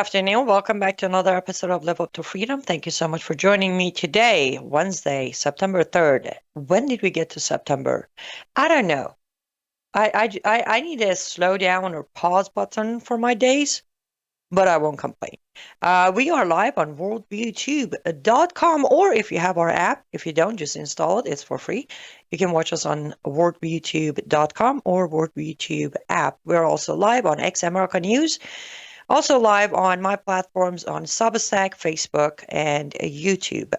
afternoon. Welcome back to another episode of Live Up to Freedom. Thank you so much for joining me today, Wednesday, September 3rd. When did we get to September? I don't know. I need a slow down or pause button for my days, but I won't complain. We are live on worldviewtube.com, or if you have our app, if you don't, just install it. It's for free. You can watch us on worldviewtube.com or worldviewtube app. We're also live on X America News. Also live on my platforms on Substack, Facebook, and YouTube.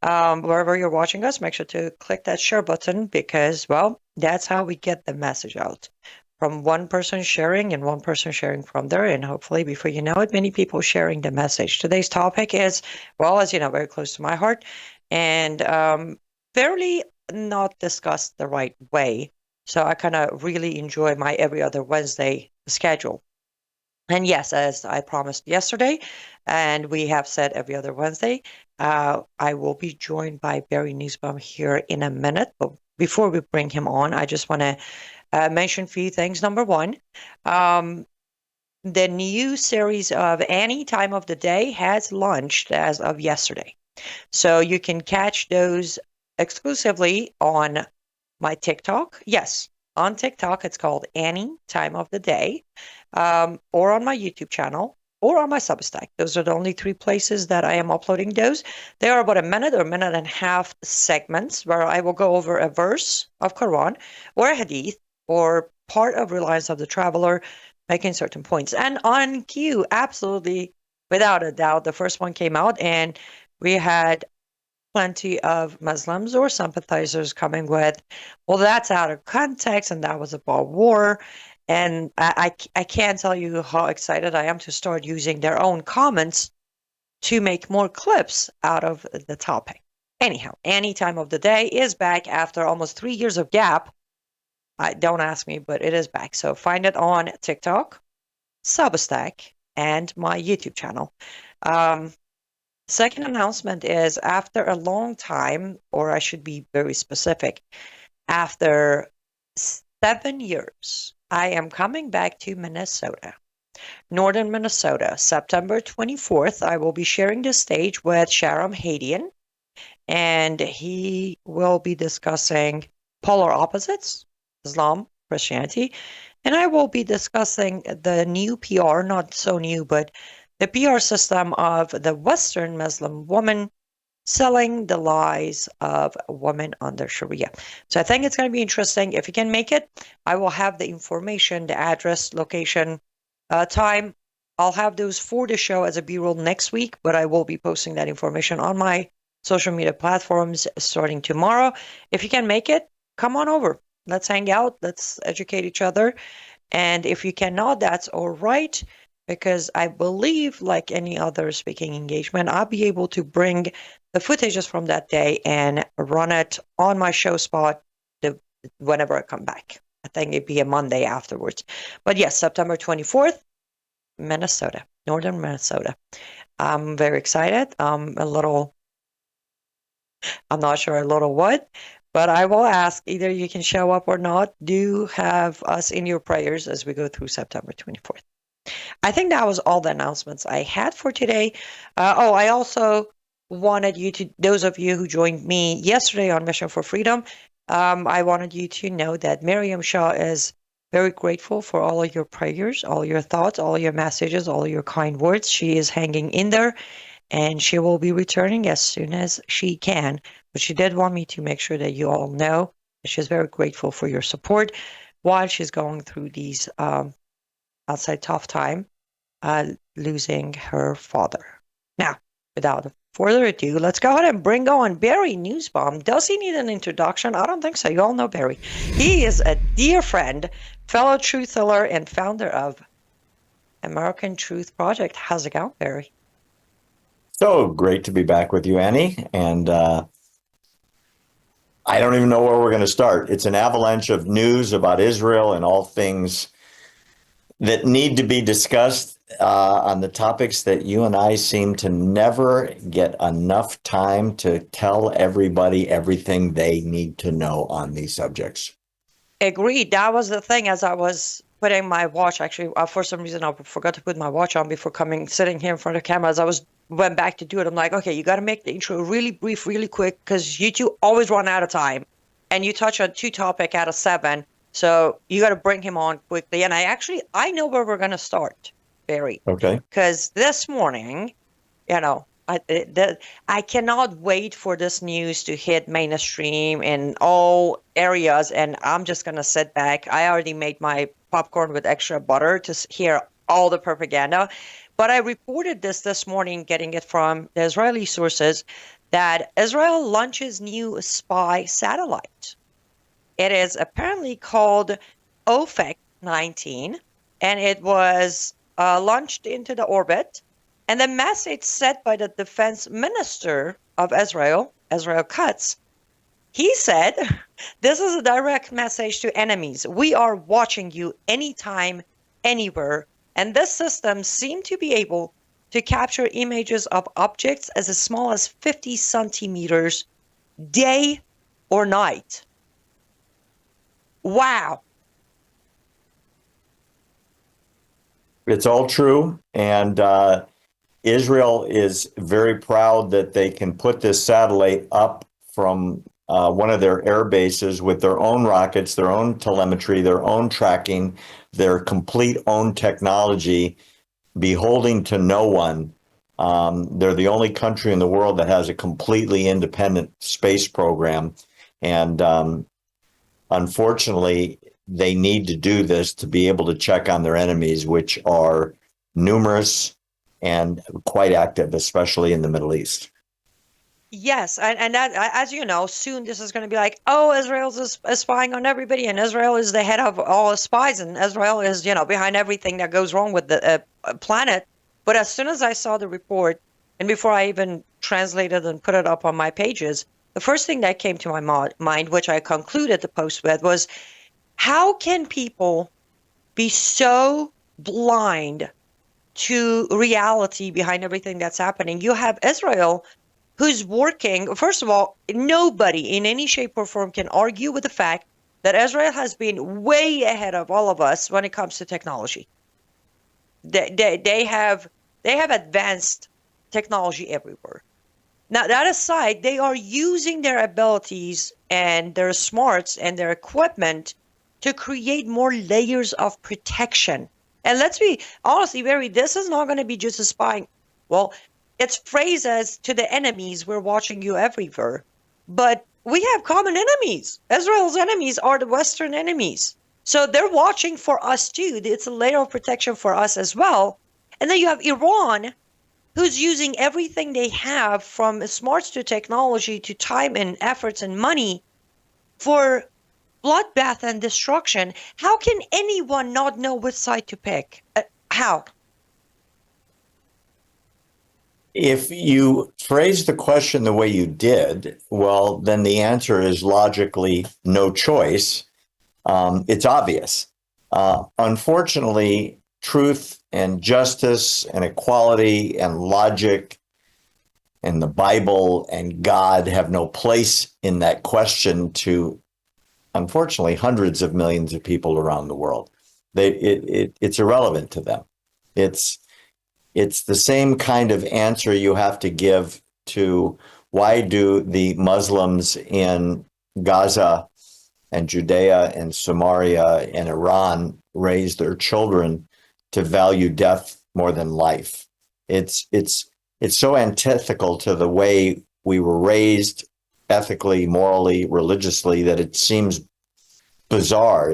Wherever you're watching us, make sure to click that share button because, well, that's how we get the message out. From one person sharing and one person sharing from there, and hopefully, before you know it, many people sharing the message. Today's topic is, well, as you know, very close to my heart and fairly not discussed the right way. So I kind of really enjoy my every other Wednesday schedule. And yes, as I promised yesterday, and we have said every other Wednesday, I will be joined by Barry Nussbaum here in a minute. But before we bring him on, I just want to mention a few things. Number one, the new series of Any Time of the Day has launched as of yesterday. So you can catch those exclusively on my TikTok. Yes, on TikTok, it's called Any Time of the Day, or on my YouTube channel, or on my Substack. Those are the only three places that I am uploading those. They are about a minute or a minute and a half segments where I will go over a verse of Quran or a hadith or part of Reliance of the Traveler, making certain points. And on cue, absolutely, without a doubt, the first one came out and we had plenty of Muslims or sympathizers coming with, well, that's out of context and that was about war. And I can't tell you how excited I am to start using their own comments to make more clips out of the topic. Anyhow, Any Time of the Day is back after almost 3 years of gap. Don't ask me, but it is back. So find it on TikTok, Substack, and my YouTube channel. Second announcement is after a long time, or I should be very specific, after 7 years, I am coming back to Minnesota, northern Minnesota, September 24th. I will be sharing the stage with Sharam Hadian, and he will be discussing polar opposites, Islam, Christianity, and I will be discussing the new PR, not so new, but the PR system of the Western Muslim woman selling the lies of women under Sharia. So I think it's going to be interesting. If you can make it, I will have the information, the address, location, time. I'll have those for the show as a B-roll next week, but I will be posting that information on my social media platforms starting tomorrow. If you can make it, come on over. Let's hang out. Let's educate each other. And if you cannot, that's all right. Because I believe, like any other speaking engagement, I'll be able to bring the footages from that day and run it on my show spot whenever I come back. I think it'd be a Monday afterwards. But yes, September 24th, Minnesota, northern Minnesota. I'm very excited. I'm not sure a little what, but I will ask either you can show up or not. Do have us in your prayers as we go through September 24th. I think that was all the announcements I had for today. I also wanted you to, those of you who joined me yesterday on Mission for Freedom, I wanted you to know that Miriam Shah is very grateful for all of your prayers, all your thoughts, all your messages, all your kind words. She is hanging in there and she will be returning as soon as she can. But she did want me to make sure that you all know that she's very grateful for your support while she's going through these outside tough time, losing her father. Now, without further ado, let's go ahead and bring on Barry Nussbaum. Does he need an introduction? I don't think so. You all know Barry. He is a dear friend, fellow truth teller, and founder of American Truth Project. How's it going, Barry? So great to be back with you, Annie. And I don't even know where we're going to start. It's an avalanche of news about Israel and all things that need to be discussed on the topics that you and I seem to never get enough time to tell everybody everything they need to know on these subjects. Agreed. That was the thing as I was putting my watch. Actually, for some reason, I forgot to put my watch on before sitting here in front of cameras. Went back to do it. I'm like, okay, you got to make the intro really brief, really quick, because you two always run out of time, and you touch on 2 topics out of 7. So you got to bring him on quickly. And I know where we're going to start, Barry. Okay. Because this morning, I cannot wait for this news to hit mainstream in all areas, and I'm just going to sit back. I already made my popcorn with extra butter to hear all the propaganda. But I reported this morning, getting it from the Israeli sources, that Israel launches new spy satellite. It is apparently called OFEC 19, and it was launched into the orbit. And the message set by the defense minister of Israel Katz, he said, this is a direct message to enemies. We are watching you anytime, anywhere. And this system seemed to be able to capture images of objects as small as 50 centimeters, day or night. Wow. It's all true. And Israel is very proud that they can put this satellite up from one of their air bases with their own rockets, their own telemetry, their own tracking, their complete own technology, beholding to no one. They're the only country in the world that has a completely independent space program. And unfortunately, they need to do this to be able to check on their enemies, which are numerous and quite active, especially in the Middle East. Yes, and that, as you know, soon this is going to be like, oh, Israel's spying on everybody, and Israel is the head of all the spies, and Israel is, behind everything that goes wrong with the planet. But as soon as I saw the report, and before I even translated and put it up on my pages, the first thing that came to my mind, which I concluded the post with, was how can people be so blind to reality behind everything that's happening? You have Israel who's working. First of all, nobody in any shape or form can argue with the fact that Israel has been way ahead of all of us when it comes to technology. They have advanced technology everywhere. Now, that aside, they are using their abilities and their smarts and their equipment to create more layers of protection. And let's be honestly, Barry, this is not going to be just a spying. Well, it's phrased as to the enemies, we're watching you everywhere. But we have common enemies. Israel's enemies are the Western enemies. So they're watching for us too. It's a layer of protection for us as well. And then you have Iran, who's using everything they have, from smarts to technology to time and efforts and money, for bloodbath and destruction. How can anyone not know which side to pick? How? If you phrase the question the way you did, well, then the answer is logically no choice. It's obvious. Unfortunately, truth and justice and equality and logic and the Bible and God have no place in that question to, unfortunately, hundreds of millions of people around the world. It's irrelevant to them. It's the same kind of answer you have to give to why do the Muslims in Gaza and Judea and Samaria and Iran raise their children to value death more than life? It's so antithetical to the way we were raised ethically, morally, religiously, that it seems bizarre.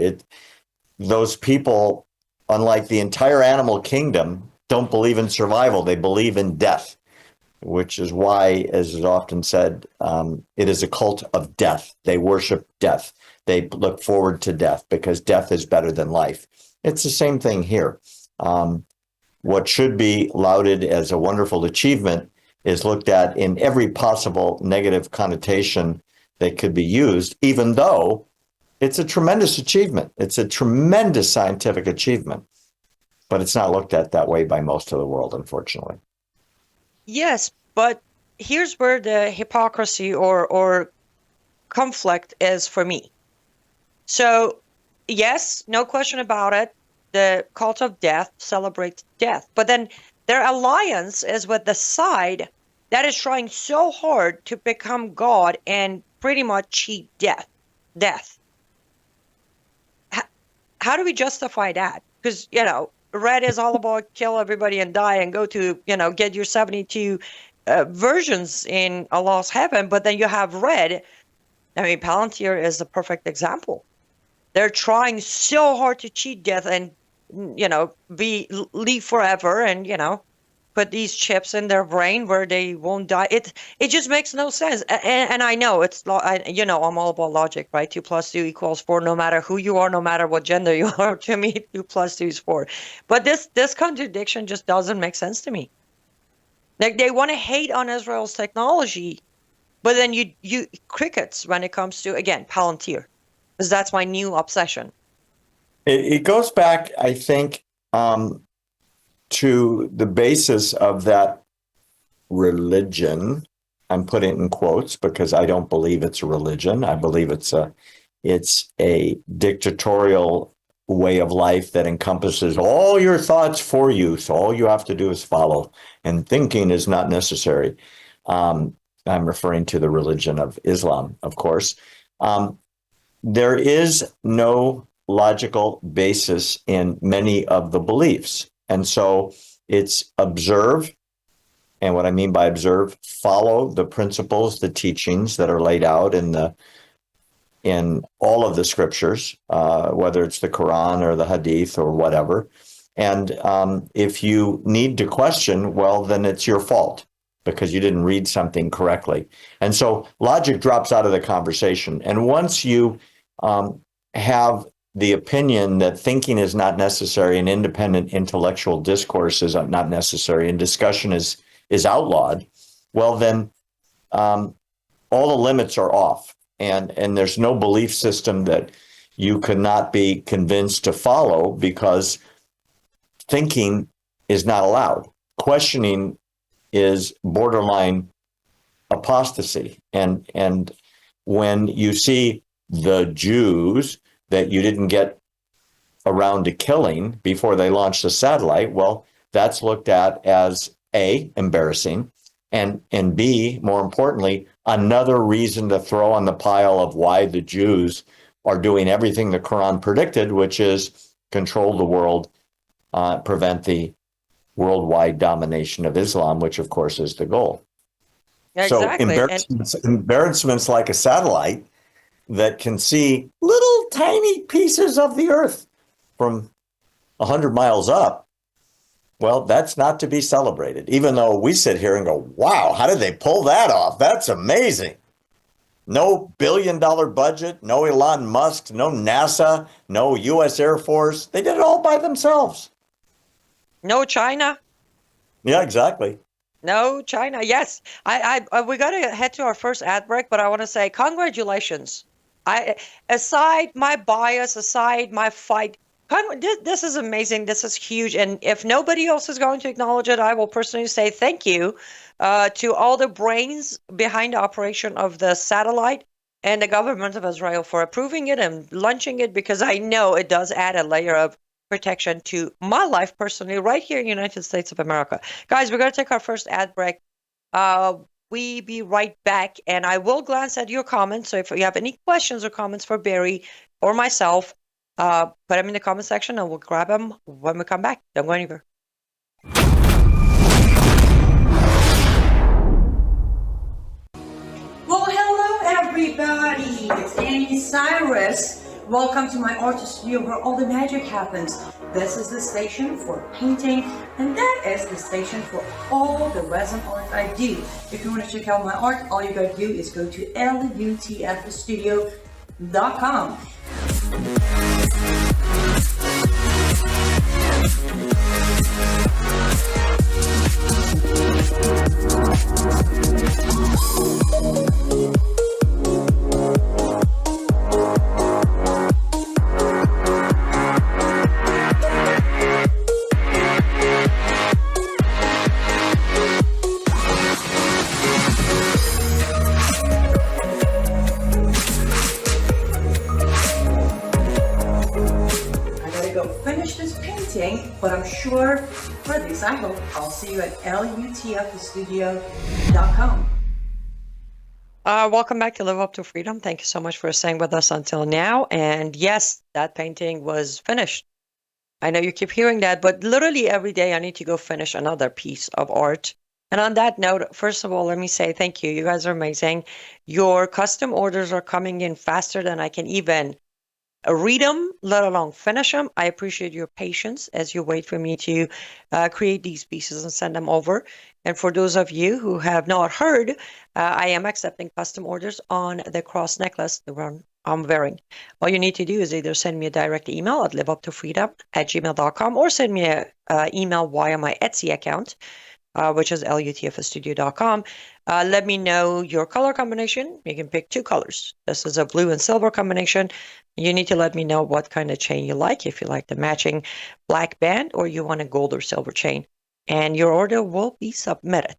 Those people, unlike the entire animal kingdom, don't believe in survival. They believe in death, which is why, as is often said, it is a cult of death. They worship death. They look forward to death because death is better than life. It's the same thing here. What should be lauded as a wonderful achievement is looked at in every possible negative connotation that could be used, even though it's a tremendous achievement. It's a tremendous scientific achievement. But it's not looked at that way by most of the world, unfortunately. Yes, but here's where the hypocrisy or conflict is for me. So, yes, no question about it. the cult of death celebrates death. But then their alliance is with the side that is trying so hard to become God and pretty much cheat death. How do we justify that? Because, red is all about kill everybody and die and go to, get your 72 versions in Allah's heaven. But then you have red. I mean, Palantir is a perfect example. They're trying so hard to cheat death and, live forever and, put these chips in their brain where they won't die. It just makes no sense. And I know I'm all about logic, right? 2 + 2 = 4, no matter who you are, no matter what gender you are. To me, 2 + 2 is 4. But this contradiction just doesn't make sense to me. Like, they want to hate on Israel's technology, but then you crickets when it comes to, again, Palantir, because that's my new obsession. It goes back, I think, to the basis of that religion. I'm putting it in quotes because I don't believe it's a religion. I believe it's a dictatorial way of life that encompasses all your thoughts for you. So all you have to do is follow, and thinking is not necessary. I'm referring to the religion of Islam, of course. There is no logical basis in many of the beliefs. And so it's observe. And what I mean by observe, follow the principles, the teachings that are laid out in all of the scriptures, whether it's the Quran or the Hadith or whatever. And if you need to question, well, then it's your fault because you didn't read something correctly. And so logic drops out of the conversation. And once you have the opinion that thinking is not necessary and independent intellectual discourse is not necessary and discussion is outlawed, well, then all the limits are off. And there's no belief system that you could not be convinced to follow because thinking is not allowed. Questioning is borderline apostasy. And when you see the Jews that you didn't get around to killing before they launched the satellite, well, that's looked at as A, embarrassing, and B, more importantly, another reason to throw on the pile of why the Jews are doing everything the Quran predicted, which is control the world, prevent the worldwide domination of Islam, which of course is the goal. Exactly. So embarrassments like a satellite that can see little tiny pieces of the earth from 100 miles up, well, that's not to be celebrated, even though we sit here and go, wow, how did they pull that off? That's amazing. No billion-dollar budget, no Elon Musk, no NASA, no U.S. Air Force. They did it all by themselves. No China. Yeah, exactly. No China. Yes. We got to head to our first ad break, but I want to say congratulations. Aside my bias, aside my fight, this is amazing. This is huge. And if nobody else is going to acknowledge it, I will personally say thank you to all the brains behind the operation of the satellite and the government of Israel for approving it and launching it, because I know it does add a layer of protection to my life personally right here in the United States of America. Guys, we're going to take our first ad break. We be right back, and I will glance at your comments. So if you have any questions or comments for Barry or myself, put them in the comment section and we'll grab them when we come back. Don't go anywhere. Well, hello everybody. It's Annie Cyrus. Welcome to my artist studio where all the magic happens. This is the station for painting, and that is the station for all the resin art I do. If you want to check out my art, all you gotta do is go to lutfstudio.com. finish this painting, but I'm sure, for at least I hope, I'll see you at lutfthestudio.com. Welcome back to Live Up to Freedom. Thank you so much for staying with us until now. And yes, that painting was finished. I know you keep hearing that, but literally every day I need to go finish another piece of art. And on that note, first of all, let me say thank you. You guys are amazing. Your custom orders are coming in faster than I can even read them, let alone finish them. I appreciate your patience as you wait for me to create these pieces and send them over. And for those of you who have not heard, I am accepting custom orders on the cross necklace, the one I'm wearing. All you need to do is either send me a direct email at liveuptofreedom@gmail.com or send me an email via my Etsy account, which is lutfthestudio.com. Let me know your color combination. You can pick 2 colors. This is a blue and silver combination. You need to let me know what kind of chain you like, if you like the matching black band or you want a gold or silver chain. And your order will be submitted.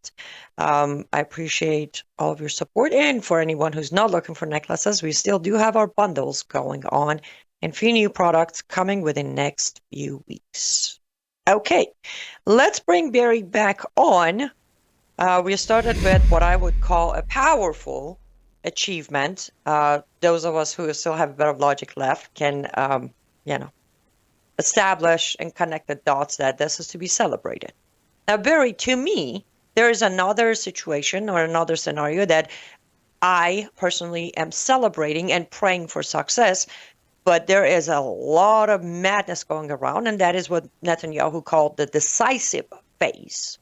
I appreciate all of your support. And for anyone who's not looking for necklaces, we still do have our bundles going on and few new products coming within the next few weeks. Okay, let's bring Barry back on. We started with what I would call a powerful achievement. Those of us who still have a bit of logic left can, establish and connect the dots that this is to be celebrated. Now, Barry, to me, there is another situation or another scenario that I personally am celebrating and praying for success, but there is a lot of madness going around, and that is what Netanyahu called the decisive phase.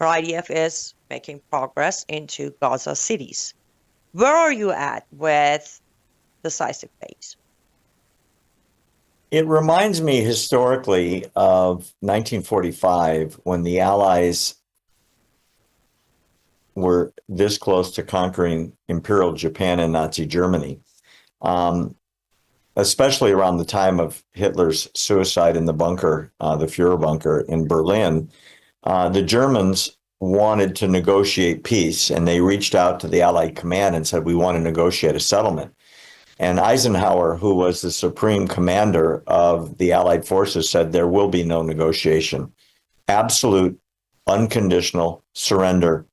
Our IDF is making progress into Gaza cities. Where are you at with decisive phase? It reminds me historically of 1945 when the Allies were this close to conquering Imperial Japan and Nazi Germany, especially around the time of Hitler's suicide in the bunker, the Führer bunker in Berlin. The Germans wanted to negotiate peace, and they reached out to the Allied command and said, we want to negotiate a settlement. And Eisenhower, who was the supreme commander of the Allied forces, said there will be no negotiation. Absolute, unconditional surrender.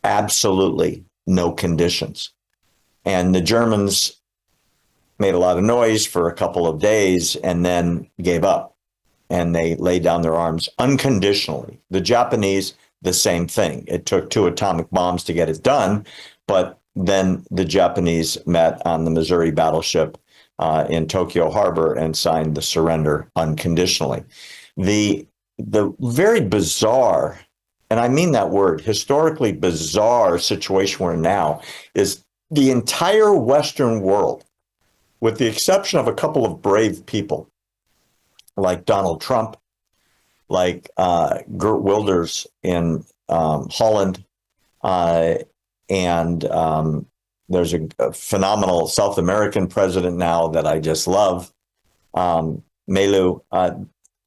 Absolutely no conditions. And the Germans made a lot of noise for a couple of days and then gave up. And they laid down their arms unconditionally. The Japanese, the same thing. It took 2 atomic bombs to get it done, but then the Japanese met on the Missouri battleship in Tokyo Harbor and signed the surrender unconditionally. The very bizarre, and I mean that word, historically bizarre situation we're in now is the entire Western world, with the exception of a couple of brave people like Donald Trump, like Geert Wilders in Holland, and there's a phenomenal South American president now that I just love, Melu.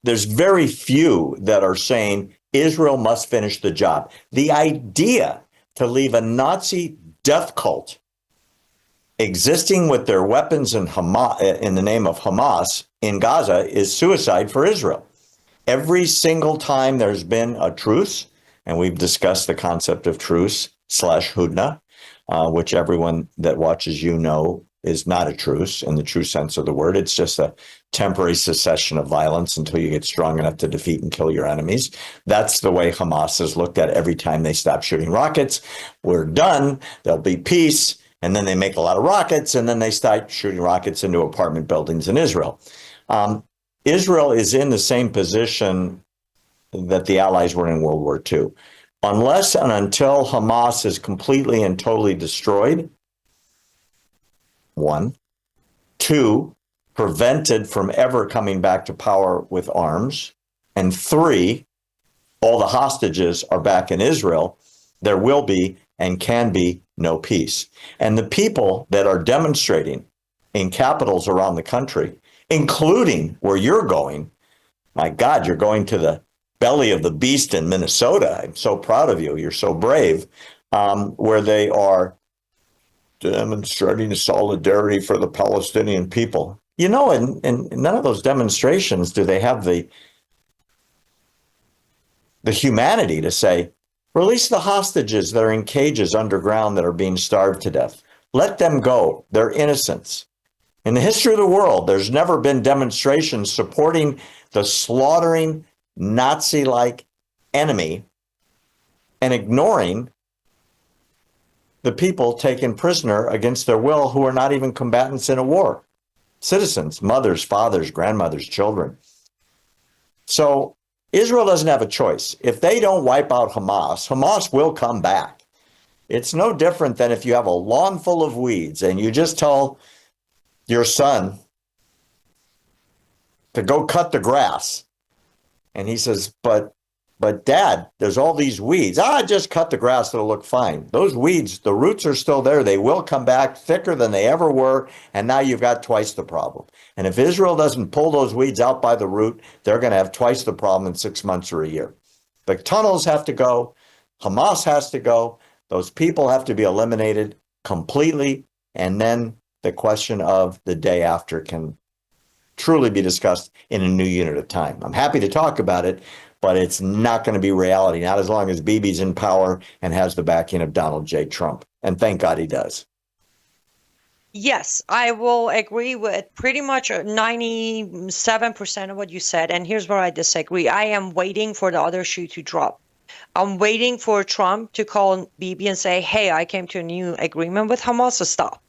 There's very few that are saying Israel must finish the job. The idea to leave a Nazi death cult existing with their weapons in the name of Hamas in Gaza is suicide for Israel. Every single time there's been a truce, and we've discussed the concept of truce /Hudna, which everyone that watches is not a truce in the true sense of the word. It's just a temporary cessation of violence until you get strong enough to defeat and kill your enemies. That's the way Hamas is looked at every time they stop shooting rockets. We're done. There'll be peace. And then they make a lot of rockets, and then they start shooting rockets into apartment buildings in Israel. Israel is in the same position that the Allies were in World War II. Unless and until Hamas is completely and totally destroyed, 1. 2, prevented from ever coming back to power with arms, and 3, all the hostages are back in Israel, there will be and can be no peace. And the people that are demonstrating in capitals around the country, including where you're going, my God, you're going to the belly of the beast in Minnesota. I'm so proud of you. You're so brave, where they are demonstrating solidarity for the Palestinian people. You know, in none of those demonstrations do they have the humanity to say, release the hostages that are in cages underground that are being starved to death. Let them go. They're innocents. In the history of the world, there's never been demonstrations supporting the slaughtering Nazi-like enemy and ignoring the people taken prisoner against their will who are not even combatants in a war. Citizens, mothers, fathers, grandmothers, children. So Israel doesn't have a choice. If they don't wipe out Hamas, Hamas will come back. It's no different than if you have a lawn full of weeds and you just tell your son to go cut the grass. And he says, but Dad, there's all these weeds. Just cut the grass. It'll look fine. Those weeds, the roots are still there. They will come back thicker than they ever were. And now you've got twice the problem. And if Israel doesn't pull those weeds out by the root, they're going to have twice the problem in 6 months or a year. The tunnels have to go. Hamas has to go. Those people have to be eliminated completely. And then the question of the day after can truly be discussed in a new unit of time. I'm happy to talk about it, but it's not going to be reality, not as long as Bibi's in power and has the backing of Donald J. Trump. And thank God he does. Yes, I will agree with pretty much 97% of what you said. And here's where I disagree. I am waiting for the other shoe to drop. I'm waiting for Trump to call Bibi and say, hey, I came to a new agreement with Hamas, so stop.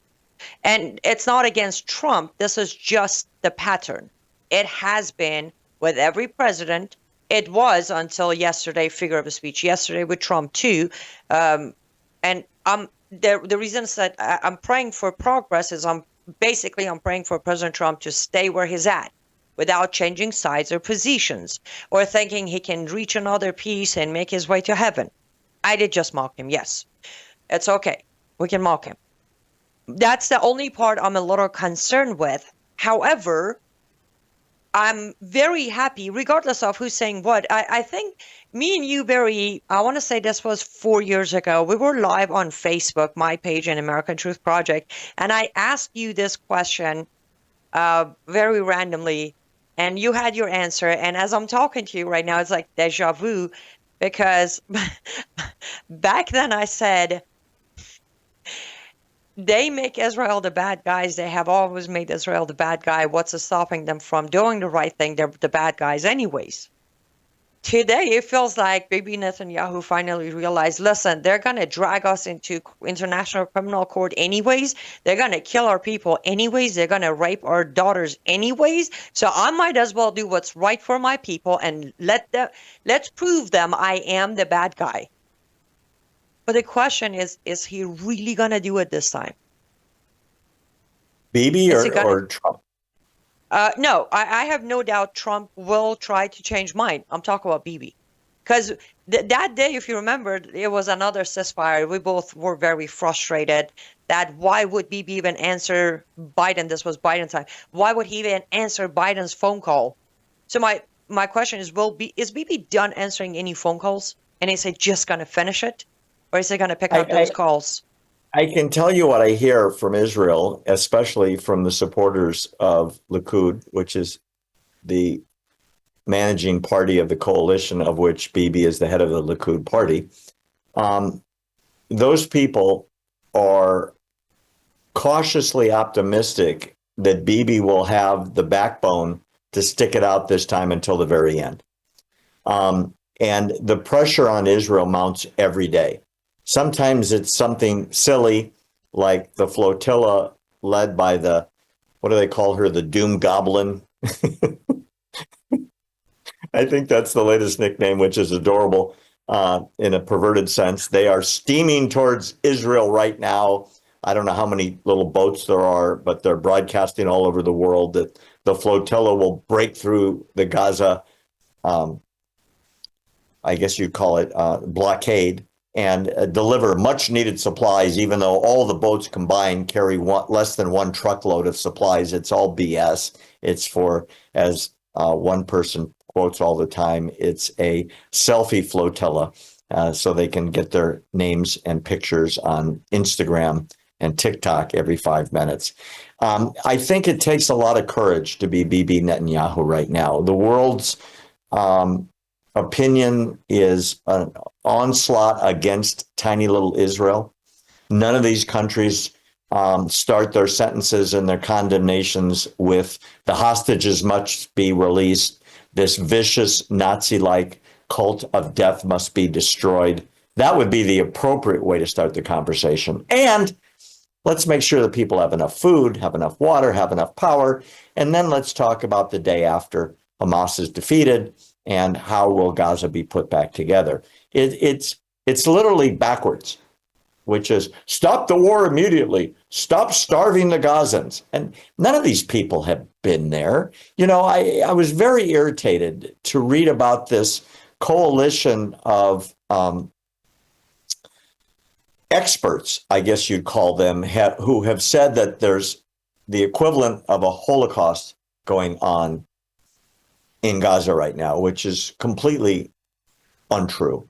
And it's not against Trump. This is just the pattern. It has been with every president. It was until yesterday, figure of speech, yesterday with Trump too. And the reasons that I'm praying for progress is I'm praying for President Trump to stay where he's at without changing sides or positions or thinking he can reach another peace and make his way to heaven. I did just mock him. Yes, it's okay. We can mock him. That's the only part I'm a little concerned with. However, I'm very happy, regardless of who's saying what. I think me and you, Barry, I want to say this was 4 years ago. We were live on Facebook, my page and American Truth Project. And I asked you this question very randomly, and you had your answer. And as I'm talking to you right now, it's like deja vu, because back then I said, they make Israel the bad guys. They have always made Israel the bad guy. What's stopping them from doing the right thing? They're the bad guys anyways. Today, it feels like Bibi Netanyahu finally realized, listen, they're going to drag us into International Criminal Court anyways. They're going to kill our people anyways. They're going to rape our daughters anyways. So I might as well do what's right for my people and let's prove them I am the bad guy. But the question is he really going to do it this time? Bibi or Trump? No, I have no doubt Trump will try to change mind. I'm talking about Bibi. Because that day, if you remember, it was another ceasefire. We both were very frustrated that why would Bibi even answer Biden? This was Biden's time. Why would he even answer Biden's phone call? So my question is, is Bibi done answering any phone calls? And is he just going to finish it? Or is he going to pick up those calls? I can tell you what I hear from Israel, especially from the supporters of Likud, which is the managing party of the coalition of which Bibi is the head of the Likud party. Those people are cautiously optimistic that Bibi will have the backbone to stick it out this time until the very end. And the pressure on Israel mounts every day. Sometimes it's something silly like the flotilla led by what do they call her? The Doom Goblin. I think that's the latest nickname, which is adorable in a perverted sense. They are steaming towards Israel right now. I don't know how many little boats there are, but they're broadcasting all over the world that the flotilla will break through the Gaza, I guess you'd call it blockade, and deliver much needed supplies, even though all the boats combined carry less than one truckload of supplies. It's all BS. It's for, as one person quotes all the time, it's a selfie flotilla, so they can get their names and pictures on Instagram and TikTok every 5 minutes. I think it takes a lot of courage to be Bibi Netanyahu right now. The world's opinion is an onslaught against tiny little Israel. None of these countries start their sentences and their condemnations with the hostages must be released. This vicious Nazi-like cult of death must be destroyed. That would be the appropriate way to start the conversation. And let's make sure that people have enough food, have enough water, have enough power. And then let's talk about the day after Hamas is defeated and how will Gaza be put back together. It's literally backwards, which is stop the war immediately, stop starving the Gazans. And none of these people have been there. You know, I was very irritated to read about this coalition of experts, I guess you'd call them, who have said that there's the equivalent of a Holocaust going on in Gaza right now, which is completely untrue.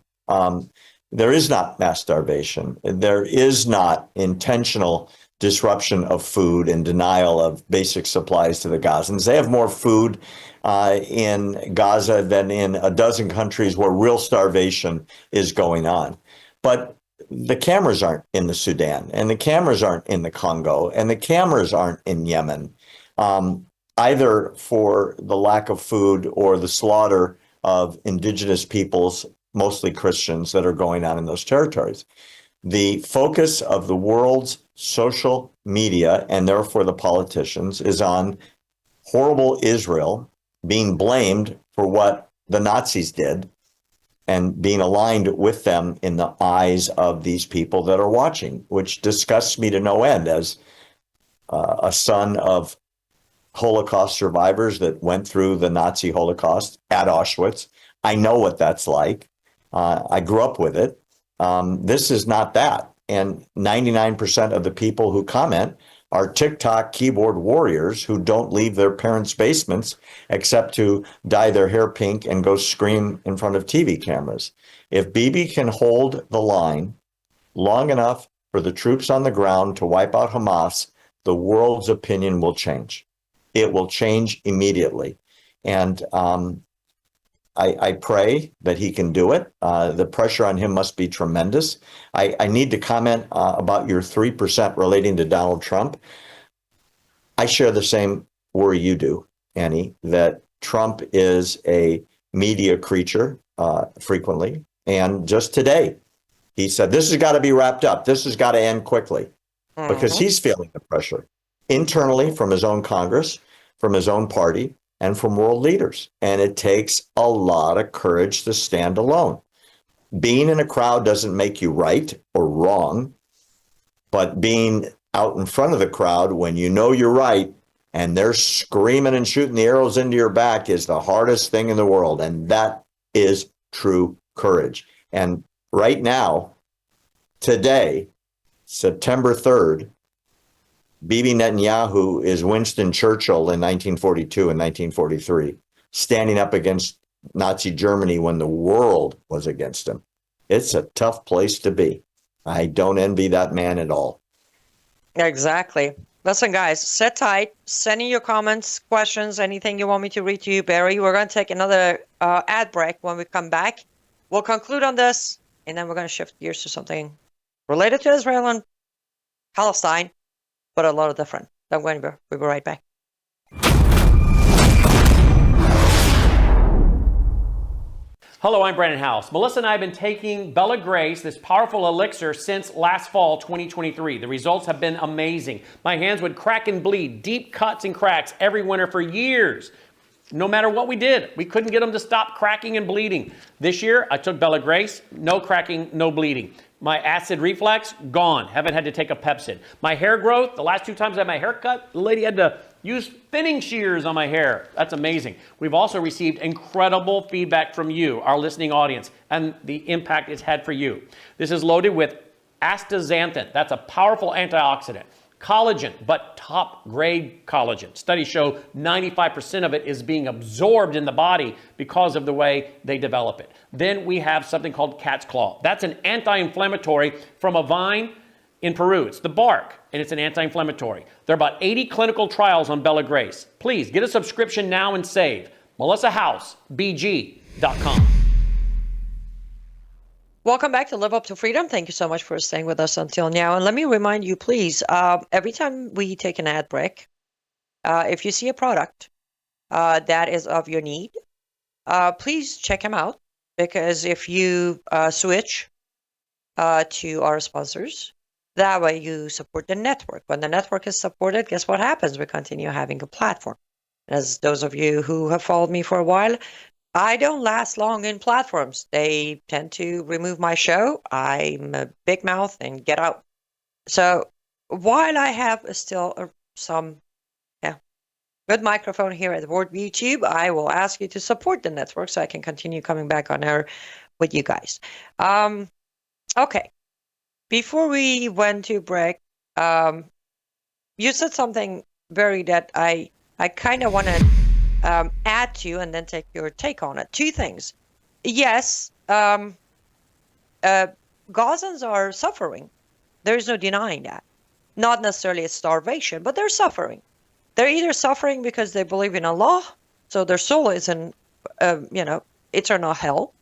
There is not mass starvation. There is not intentional disruption of food and denial of basic supplies to the Gazans. They have more food in Gaza than in a dozen countries where real starvation is going on. But the cameras aren't in the Sudan, and the cameras aren't in the Congo, and the cameras aren't in Yemen, either for the lack of food or the slaughter of indigenous peoples, mostly Christians, that are going on in those territories. The focus of the world's social media, and therefore the politicians, is on horrible Israel being blamed for what the Nazis did and being aligned with them in the eyes of these people that are watching, which disgusts me to no end as a son of Holocaust survivors that went through the Nazi Holocaust at Auschwitz. I know what that's like. I grew up with it. This is not that. And 99% of the people who comment are TikTok keyboard warriors who don't leave their parents' basements except to dye their hair pink and go scream in front of TV cameras. If Bibi can hold the line long enough for the troops on the ground to wipe out Hamas, the world's opinion will change. It will change immediately. And I pray that he can do it. The pressure on him must be tremendous. I need to comment about your 3% relating to Donald Trump. I share the same worry you do, Annie, that Trump is a media creature frequently. And just today, he said, this has got to be wrapped up. This has got to end quickly because he's feeling the pressure internally from his own Congress, from his own party, and from world leaders. And it takes a lot of courage to stand alone. Being in a crowd doesn't make you right or wrong, but being out in front of the crowd when you know you're right and they're screaming and shooting the arrows into your back is the hardest thing in the world. And that is true courage. And right now, today, September 3rd, Bibi Netanyahu is Winston Churchill in 1942 and 1943, standing up against Nazi Germany when the world was against him. It's a tough place to be. I don't envy that man at all. Exactly. Listen, guys, sit tight. Send in your comments, questions, anything you want me to read to you, Barry. We're going to take another ad break. When we come back, we'll conclude on this, and then we're going to shift gears to something related to Israel and Palestine, but a lot of different. Don't go anywhere. We'll be right back. Hello, I'm Brandon House. Melissa and I have been taking Bella Grace, this powerful elixir, since last fall, 2023. The results have been amazing. My hands would crack and bleed, deep cuts and cracks every winter for years. No matter what we did, we couldn't get them to stop cracking and bleeding. This year, I took Bella Grace, no cracking, no bleeding. My acid reflux, gone. Haven't had to take a Pepsid. My hair growth, the last 2 times I had my hair cut, the lady had to use thinning shears on my hair. That's amazing. We've also received incredible feedback from you, our listening audience, and the impact it's had for you. This is loaded with astaxanthin. That's a powerful antioxidant. Collagen, but top grade collagen. Studies show 95% of it is being absorbed in the body because of the way they develop it. Then we have something called cat's claw. That's an anti-inflammatory from a vine in Peru. It's the bark, and it's an anti-inflammatory. There are about 80 clinical trials on Bella Grace. Please get a subscription now and save. MelissaHousebG.com. Welcome back to Live Up to Freedom. Thank you so much for staying with us until now. And let me remind you, please, every time we take an ad break, if you see a product that is of your need, please check them out. Because if you switch to our sponsors, that way you support the network. When the network is supported, guess what happens? We continue having a platform. As those of you who have followed me for a while, I don't last long in platforms. They tend to remove my show. I'm a big mouth and get out. So while I have still some good microphone here at Word YouTube, I will ask you to support the network so I can continue coming back on air with you guys. Okay. Before we went to break, you said something, Barry, that I kind of want to add to and then take your take on it. Two things. Yes, Gazans are suffering. There's no denying that. Not necessarily a starvation, but they're suffering. They're either suffering because they believe in Allah, so their soul is in, eternal hell,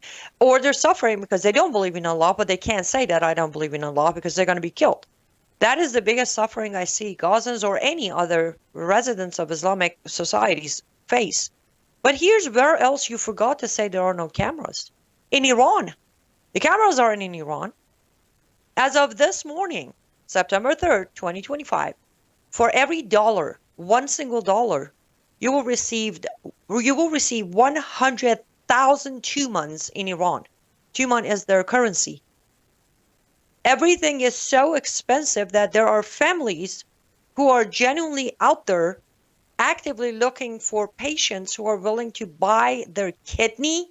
or they're suffering because they don't believe in Allah, but they can't say that I don't believe in Allah because they're going to be killed. That is the biggest suffering I see Gazans or any other residents of Islamic societies face. But here's where else you forgot to say there are no cameras. In Iran. The cameras aren't in Iran. As of this morning, September 3rd, 2025, for every dollar, one single dollar, you will receive 100,000 tumans in Iran. Tuman is their currency. Everything is so expensive that there are families who are genuinely out there actively looking for patients who are willing to buy their kidney.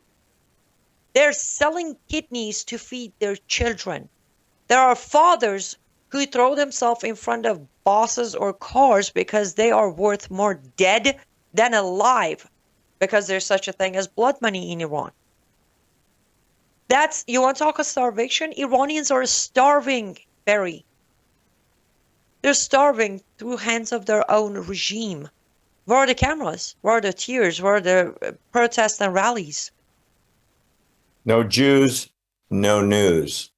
They're selling kidneys to feed their children. There are fathers who throw themselves in front of buses or cars because they are worth more dead than alive, because there's such a thing as blood money in Iran. You want to talk of starvation? Iranians are starving, Barry. They're starving through hands of their own regime. Where are the cameras? Where are the tears? Where are the protests and rallies? No Jews, no news.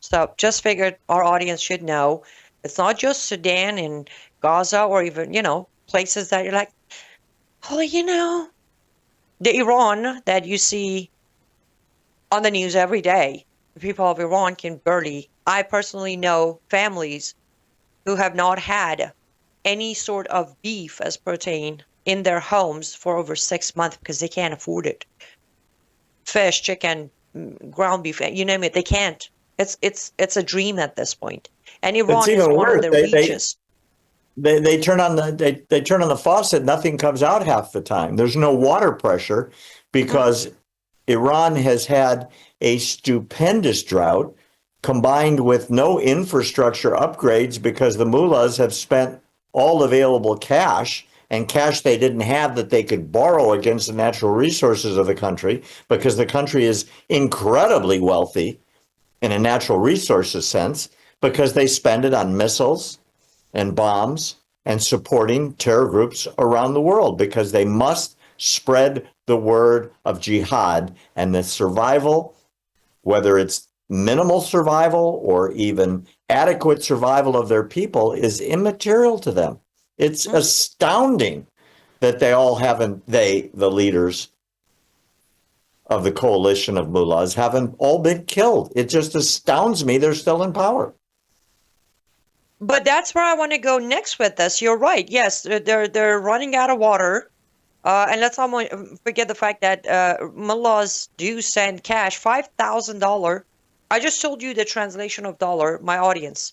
So just figured our audience should know it's not just Sudan and Gaza or even, places that you're like, oh, the Iran that you see on the news every day, the people of Iran can barely. I personally know families who have not had any sort of beef as protein in their homes for over 6 months because they can't afford it. Fish, chicken, ground beef, you name it, they can't. It's a dream at this point. And Iran is one of the richest. They turn on the faucet, nothing comes out half the time. There's no water pressure because Iran has had a stupendous drought combined with no infrastructure upgrades because the mullahs have spent all available cash, and cash they didn't have that they could borrow against the natural resources of the country, because the country is incredibly wealthy in a natural resources sense, because they spend it on missiles and bombs and supporting terror groups around the world, because they must spread the word of jihad, and the survival, whether it's minimal survival or even adequate survival of their people, is immaterial to them. It's astounding that they all haven't, the leaders of the coalition of mullahs, haven't all been killed. It just astounds me they're still in power. But that's where I want to go next with this. You're right. Yes, they're running out of water. And let's not forget the fact that mullahs do send cash, $5,000. I just told you the translation of dollar, my audience.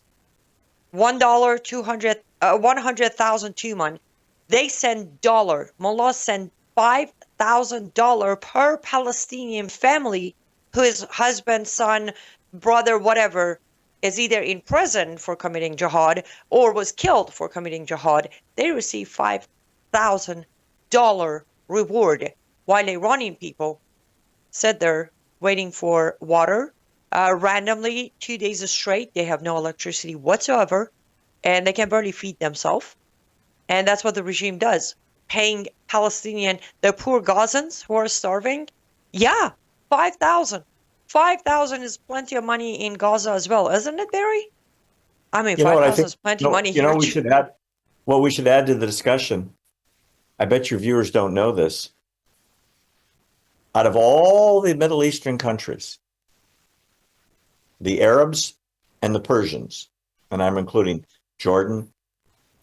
$1, 100,000 tuman. They send dollar. Mullahs send $5,000 per Palestinian family whose husband, son, brother, whatever, is either in prison for committing jihad or was killed for committing jihad. They receive $5,000 reward, while Iranian people sit there waiting for water, Randomly, 2 days straight, they have no electricity whatsoever, and they can barely feed themselves. And that's what the regime does, paying Palestinian, the poor Gazans who are starving. Yeah, 5,000. 5,000 is plenty of money in Gaza as well, isn't it, Barry? I mean, You know what I 5,000 think? is plenty of money You know, here we too. should add. Well, we should add to the discussion. I bet your viewers don't know this. Out of all the Middle Eastern countries, the Arabs and the Persians, and I'm including Jordan,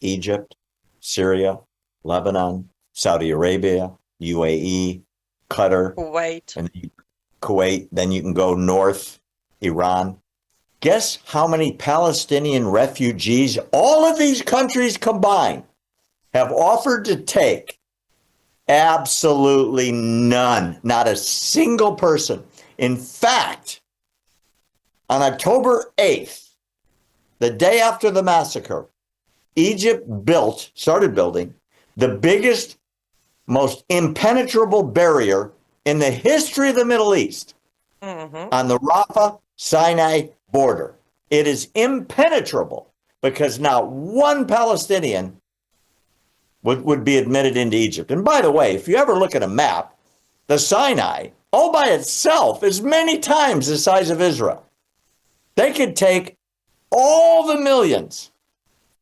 Egypt, Syria, Lebanon, Saudi Arabia, UAE, Qatar, Kuwait. and Kuwait. Then you can go north, Iran. Guess how many Palestinian refugees all of these countries combined have offered to take? Absolutely none. Not a single person. In fact, on October 8th, the day after the massacre, Egypt started building the biggest, most impenetrable barrier in the history of the Middle East on the Rafah Sinai border. It is impenetrable because not one Palestinian would be admitted into Egypt. And by the way, if you ever look at a map, the Sinai all by itself is many times the size of Israel. They could take all the millions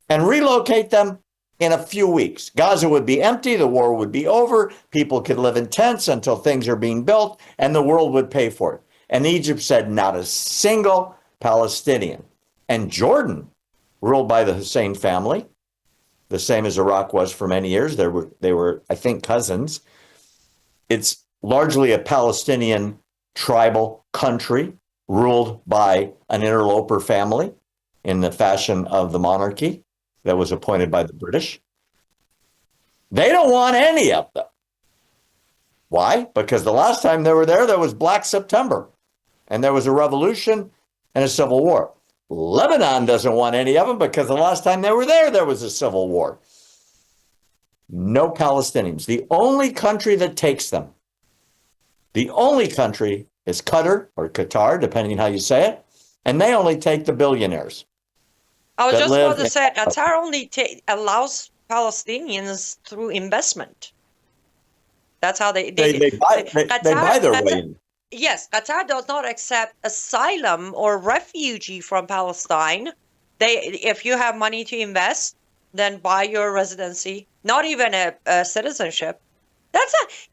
and relocate them in a few weeks. Gaza would be empty, the war would be over, people could live in tents until things are being built, and the world would pay for it. And Egypt said not a single Palestinian. And Jordan, ruled by the Hussein family, the same as Iraq was for many years, they were, I think, cousins. It's largely a Palestinian tribal country ruled by an interloper family in the fashion of the monarchy that was appointed by the British. They don't want any of them. Why? Because the last time they were there was Black September, and there was a revolution and a civil war. Lebanon doesn't want any of them because the last time they were there was a civil war. No Palestinians. The only country that takes them, the only country is Qatar or Qatar, depending on how you say it, and they only take the billionaires. I was just about to say, Qatar only allows Palestinians through investment. That's how they buy their way in. Yes, Qatar does not accept asylum or refugee from Palestine. If you have money to invest, then buy your residency, not even a citizenship.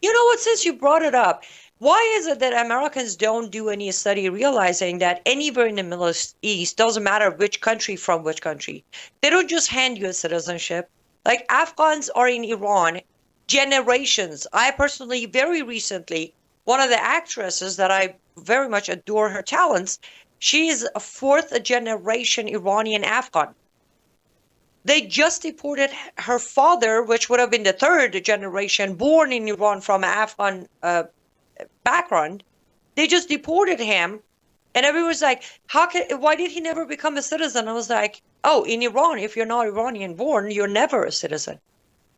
You know what, since you brought it up, why is it that Americans don't do any study realizing that anywhere in the Middle East, doesn't matter which country from which country, they don't just hand you a citizenship. Like Afghans are in Iran generations. I personally, very recently, one of the actresses that I very much adore her talents, she is a fourth generation Iranian Afghan. They just deported her father, which would have been the third generation, born in Iran from an Afghan background. They just deported him, and everyone's like, why did he never become a citizen? I was like, oh, in Iran, if you're not Iranian born, you're never a citizen.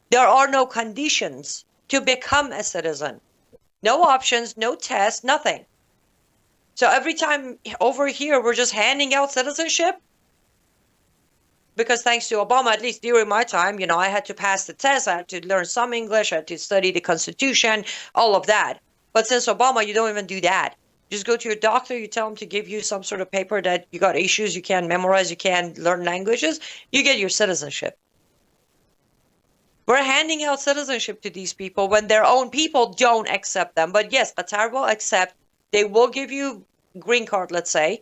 There are no conditions to become a citizen. No options, no tests, nothing. So every time over here, we're just handing out citizenship. Because thanks to Obama, at least during my time, I had to pass the test, I had to learn some English, I had to study the Constitution, all of that. But since Obama, you don't even do that. Just go to your doctor, you tell him to give you some sort of paper that you got issues, you can't memorize, you can't learn languages, you get your citizenship. We're handing out citizenship to these people when their own people don't accept them. But yes, Qatar will accept. They will give you green card, let's say.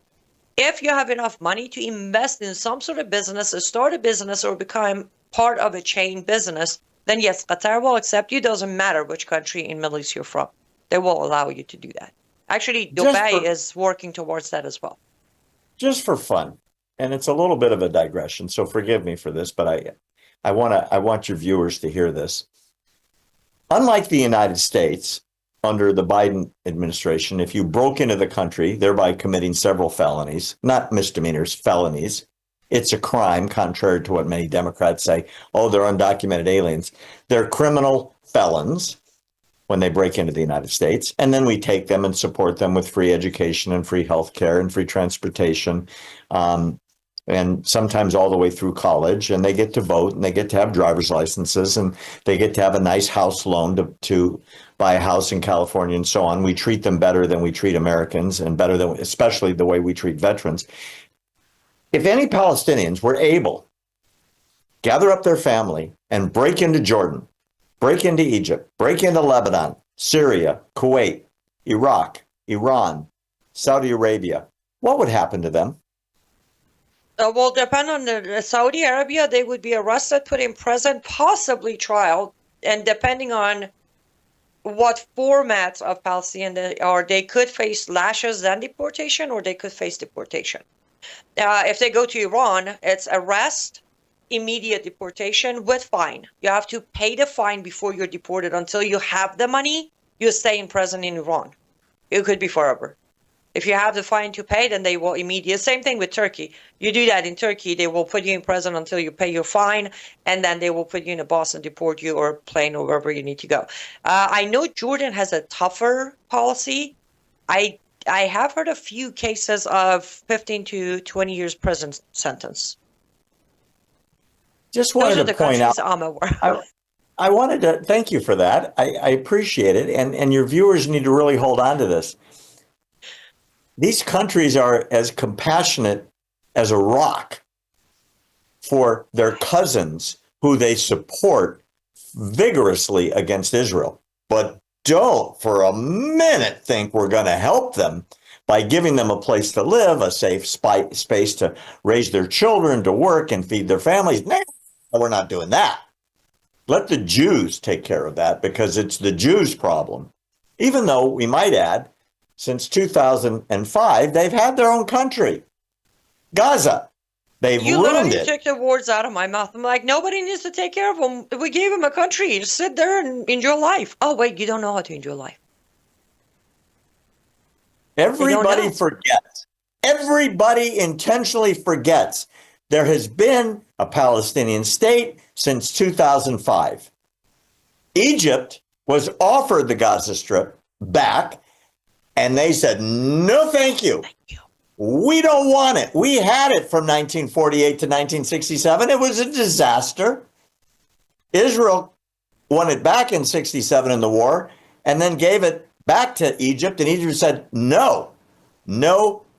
If you have enough money to invest in some sort of business, or start a business, or become part of a chain business, then yes, Qatar will accept you. Doesn't matter which country in Middle East you're from. They will allow you to do that. Actually, Dubai is working towards that as well. Just for fun. And it's a little bit of a digression, so forgive me for this, but I want your viewers to hear this. Unlike the United States, under the Biden administration, if you broke into the country, thereby committing several felonies, not misdemeanors, felonies, it's a crime, contrary to what many Democrats say. Oh, they're undocumented aliens. They're criminal felons. when they break into the United States. And then we take them and support them with free education and free healthcare and free transportation. And sometimes all the way through college, and they get to vote, and they get to have driver's licenses, and they get to have a nice house loan to buy a house in California and so on. We treat them better than we treat Americans, and better than, especially the way we treat veterans. If any Palestinians were able to gather up their family and break into Jordan, break into Egypt, break into Lebanon, Syria, Kuwait, Iraq, Iran, Saudi Arabia, what would happen to them? Well, depend on the Saudi Arabia, they would be arrested, put in prison, possibly trial, and depending on what formats of Palestinian they are, they could face lashes and deportation, or they could face deportation. If they go to Iran, it's arrest, immediate deportation with fine. You have to pay the fine before you're deported. Until you have the money, you stay in prison in Iran. It could be forever. If you have the fine to pay, then they will immediately. Same thing with Turkey. You do that in Turkey, they will put you in prison until you pay your fine, and then they will put you in a bus and deport you, or plane, or wherever you need to go. I know Jordan has a tougher policy. I have heard a few cases of 15 to 20 years prison sentence. Just wanted to point out. I'm aware. I wanted to thank you for that. I appreciate it, and your viewers need to really hold on to this. These countries are as compassionate as a rock for their cousins who they support vigorously against Israel. But don't for a minute think we're going to help them by giving them a place to live, a safe space to raise their children, to work and feed their families. No, we're not doing that. Let the Jews take care of that, because it's the Jews' problem. Even though, we might add, since 2005, they've had their own country, Gaza. They've ruined it. You literally took the words out of my mouth. I'm like, nobody needs to take care of them. We gave them a country. Just sit there and enjoy life. Oh, wait, you don't know how to enjoy life. Everybody forgets. Everybody intentionally forgets there has been a Palestinian state since 2005. Egypt was offered the Gaza Strip back, and they said, no, thank you. We don't want it. We had it from 1948 to 1967. It was a disaster. Israel won it back in 67 in the war, and then gave it back to Egypt, and Egypt said, no,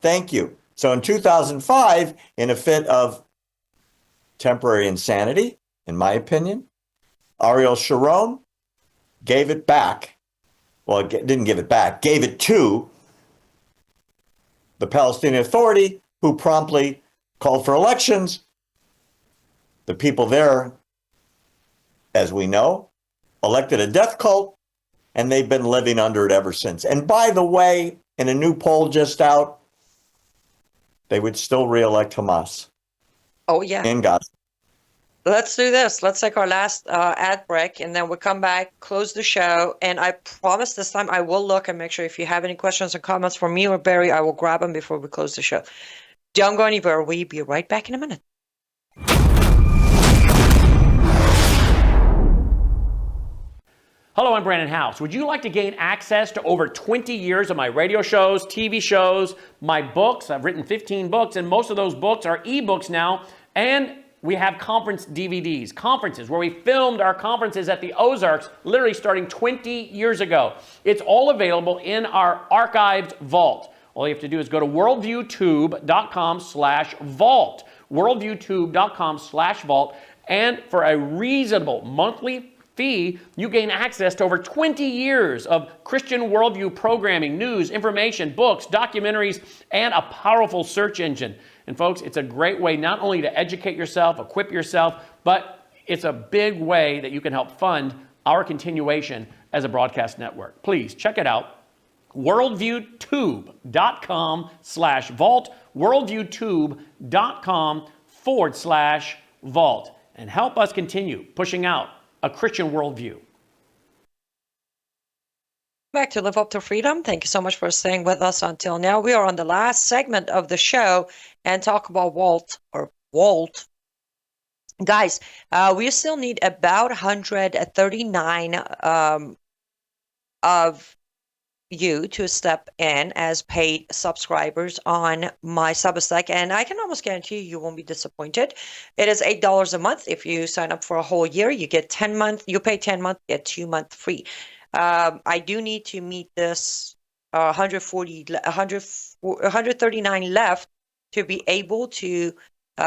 thank you. So in 2005, in a fit of temporary insanity, in my opinion, Ariel Sharon gave it back. Well, didn't give it back, gave it to the Palestinian Authority, who promptly called for elections. The people there, as we know, elected a death cult, and they've been living under it ever since. And by the way, in a new poll just out, they would still re-elect Hamas. Oh, yeah. In Gaza. Let's do this. Let's take our last ad break, and then we'll come back, close the show. And I promise this time I will look and make sure if you have any questions or comments for me or Barry, I will grab them before we close the show. Don't go anywhere. We'll be right back in a minute. Hello, I'm Brandon House. Would you like to gain access to over 20 years of my radio shows, TV shows, my books? I've written 15 books, and most of those books are ebooks now. And we have conference DVDs, conferences where we filmed our conferences at the Ozarks, literally starting 20 years ago. It's all available in our archived vault. All you have to do is go to worldviewtube.com/vault, worldviewtube.com/vault, and for a reasonable monthly fee, you gain access to over 20 years of Christian worldview programming, news, information, books, documentaries, and a powerful search engine. And folks, it's a great way not only to educate yourself, equip yourself, but it's a big way that you can help fund our continuation as a broadcast network. Please check it out. worldviewtube.com/vault, worldviewtube.com/vault, and help us continue pushing out a Christian worldview. Back to Live Up to Freedom. Thank you so much for staying with us until now. We are on the last segment of the show and talk about Walt. Guys, we still need about 139 of you to step in as paid subscribers on my Substack, and I can almost guarantee you won't be disappointed. It is $8 a month. If you sign up for a whole year, you get 10 months. You pay 10 months, get 2 months free. I do need to meet this 139 left to be able to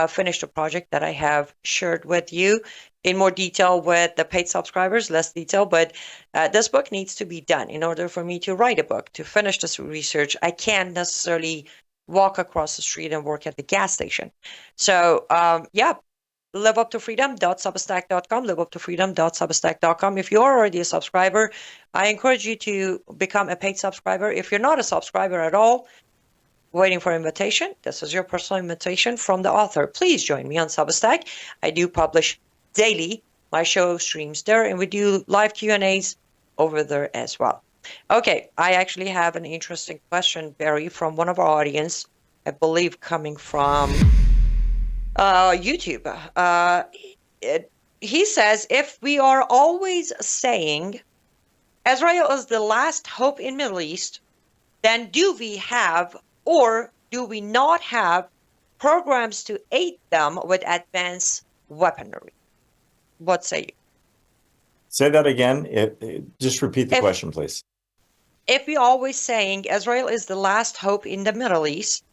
finish the project that I have shared with you in more detail with the paid subscribers, less detail, but this book needs to be done. In order for me to write a book, to finish this research, I can't necessarily walk across the street and work at the gas station. So yeah, liveuptofreedom.substack.com, liveuptofreedom.substack.com. If you're already a subscriber, I encourage you to become a paid subscriber. If you're not a subscriber at all, waiting for invitation, this is your personal invitation from the author. Please join me on Substack. I do publish daily my show streams there, and we do live Q&As over there as well. Okay, I actually have an interesting question, Barry, from one of our audience, I believe coming from YouTube. He says, if we are always saying Israel is the last hope in Middle East, then do we have or do we not have programs to aid them with advanced weaponry? What say you? Say that again. Just repeat the question, please. If we're always saying Israel is the last hope in the Middle East,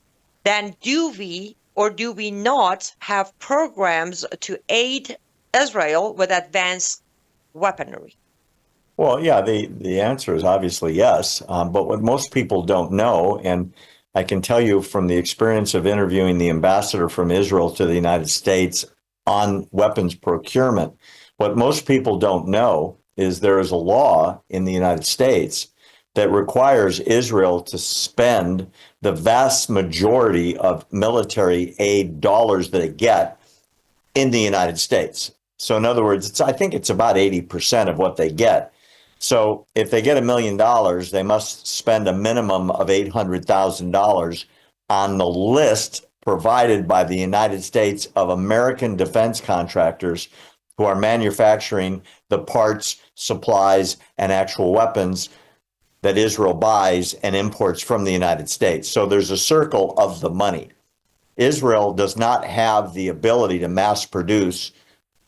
then do we or do we not have programs to aid Israel with advanced weaponry? Well, yeah, the answer is obviously yes. But what most people don't know, and I can tell you from the experience of interviewing the ambassador from Israel to the United States on weapons procurement, what most people don't know is there is a law in the United States that requires Israel to spend the vast majority of military aid dollars that it gets in the United States. So in other words, I think it's about 80% of what they get. So if they get $1 million, they must spend a minimum of $800,000 on the list provided by the United States of American defense contractors who are manufacturing the parts, supplies, and actual weapons that Israel buys and imports from the United States. So there's a circle of the money. Israel does not have the ability to mass produce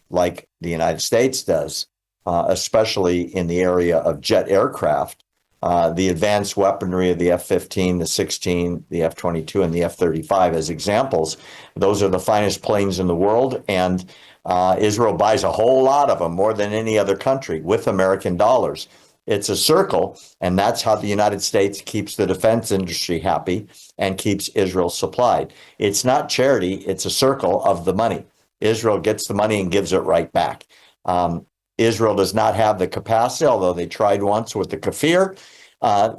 like the United States does. Especially in the area of jet aircraft, the advanced weaponry of the F-15, the 16, the F-22, and the F-35 as examples. Those are the finest planes in the world, and Israel buys a whole lot of them, more than any other country, with American dollars. It's a circle, and that's how the United States keeps the defense industry happy and keeps Israel supplied. It's not charity, it's a circle of the money. Israel gets the money and gives it right back. Israel does not have the capacity, although they tried once with the Kafir.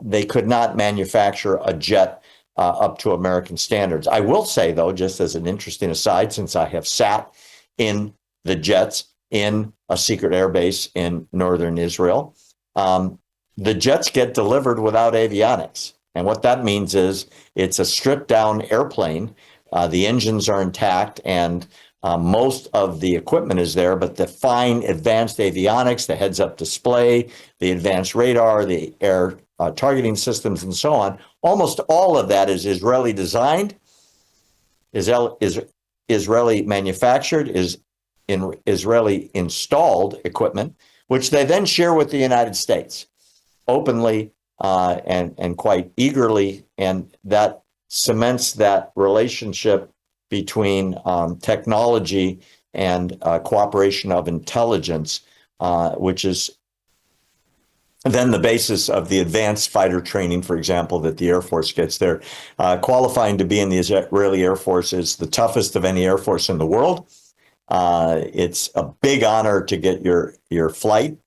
They could not manufacture a jet up to American standards. I will say, though, just as an interesting aside, since I have sat in the jets in a secret air base in northern Israel, the jets get delivered without avionics. And what that means is it's a stripped down airplane. The engines are intact and most of the equipment is there, but the fine advanced avionics, the heads-up display, the advanced radar, the air targeting systems, and so on, almost all of that is Israeli designed, is Israeli manufactured, is in Israeli installed equipment, which they then share with the United States openly and quite eagerly, and that cements that relationship between technology and cooperation of intelligence, which is then the basis of the advanced fighter training, for example, that the Air Force gets there. Qualifying to be in the Israeli Air Force is the toughest of any Air Force in the world. It's a big honor to get your flight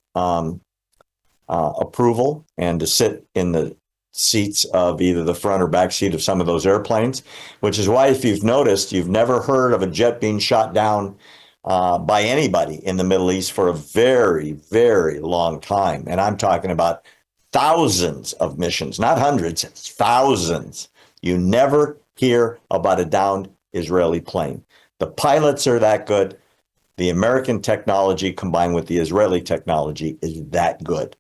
approval and to sit in the seats of either the front or back seat of some of those airplanes, which is why, if you've noticed, you've never heard of a jet being shot down by anybody in the Middle East for a very, very long time. And I'm talking about thousands of missions, not hundreds, thousands. You never hear about a downed Israeli plane. The pilots are that good. The American technology combined with the Israeli technology is that good.